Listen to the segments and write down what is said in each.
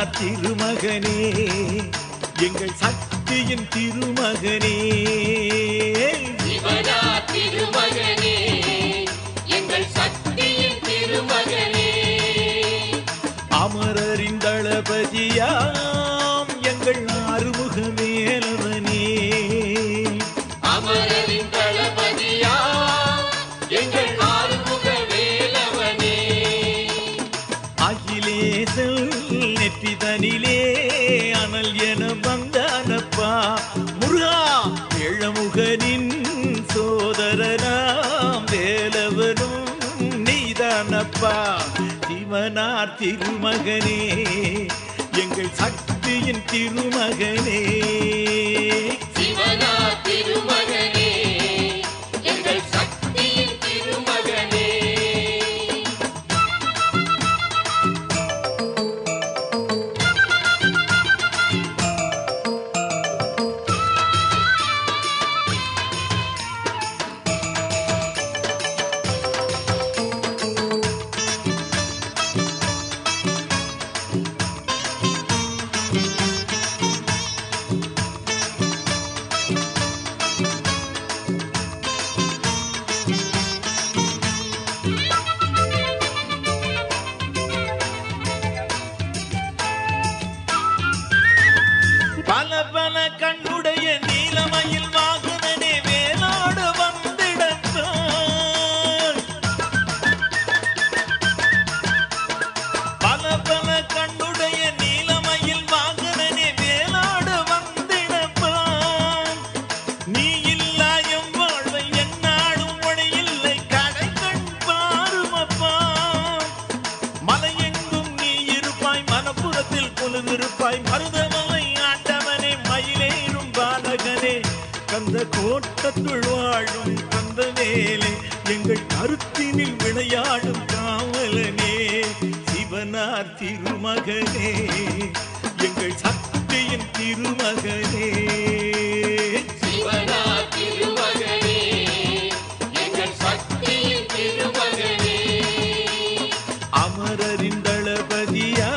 சிவனார் திருமகனே எங்கள் சக்தியின் திருமகனே சிவனார் திருமகனே எங்கள் சக்தியின் திருமகனே அமரரின் தளபதியாம் எங்கள் ஆறுமுக வேலவனே அமரரின் தளபதியாம் எங்கள் ஆறுமுக வேலவனே அகிலேசல் நெற்றிதனிலே அனல் என வந்தானப்பா முருகா ஏழமுகனின் சோதரனாம் வேலவனும் நீதானப்பா சிவனார் திருமகனே எங்கள் சக்தியின் திருமகனே சிவனார் திருமகனே எங்கள் சக்தியின் திருமகனே பல பல கண்ணுடைய நீலமயில் வாகனனே வேலோடு வந்திடத்தான் பல பல கண்ணுடைய நீலமயில் வாகனனே வேலோடு வந்திடத்தான் நீ இல்லா எம் வாழ்வை என்னாடும் மொழி இல்லை கடை கண் பாருமப்பா மலையெங்கும் நீ இருப்பாய் மனப்புறத்தில் கொலுவிருப்பாய் மருதமலை கந்த கோட்டத்துள் வாழும் கந்த வேலே எங்கள் கருத்தினில் விளையாடும் காவலனே சிவனார் திருமகனே எங்கள் சக்தியின் திருமகனே சிவனார் திருமகனே எங்கள் சக்தியின் திருமகனே அமரரின் தளபதியாம்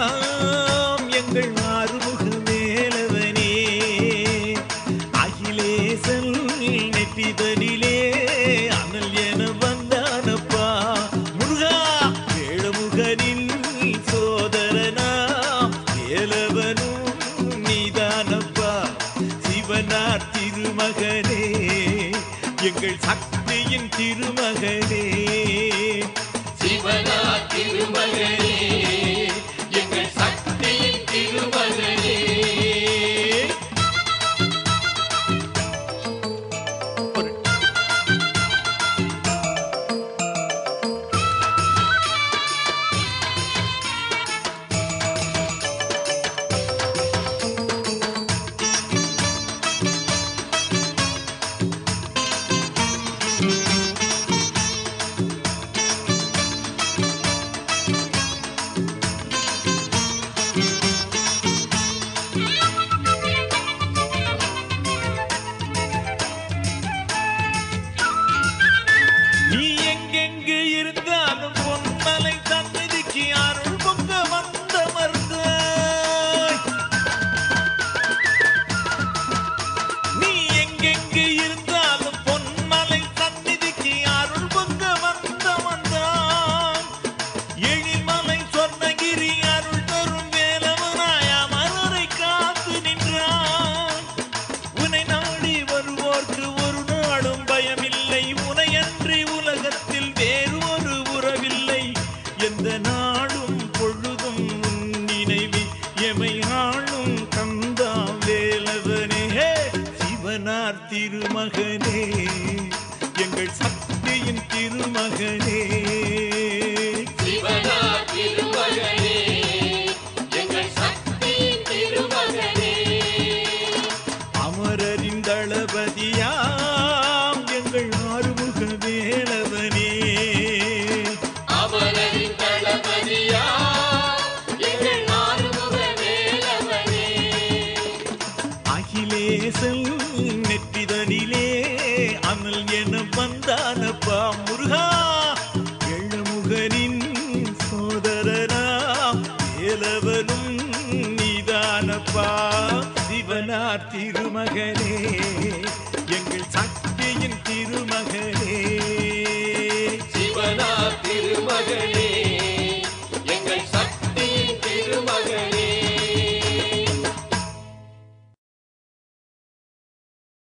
எங்கள் ஆறுமுக வேலவனே அகிலேசல் நெற்றிதனிலே அனல் என வந்தானப்பா முருகா ஏழுமுகனின் சோதரனாம் வேலவனும் நீதானப்பா சிவனார் திருமகனே எங்கள் சக்தியின் திருமகனே சிவனார் திருமகனே எங்கள் சக்தியின் திருமகனே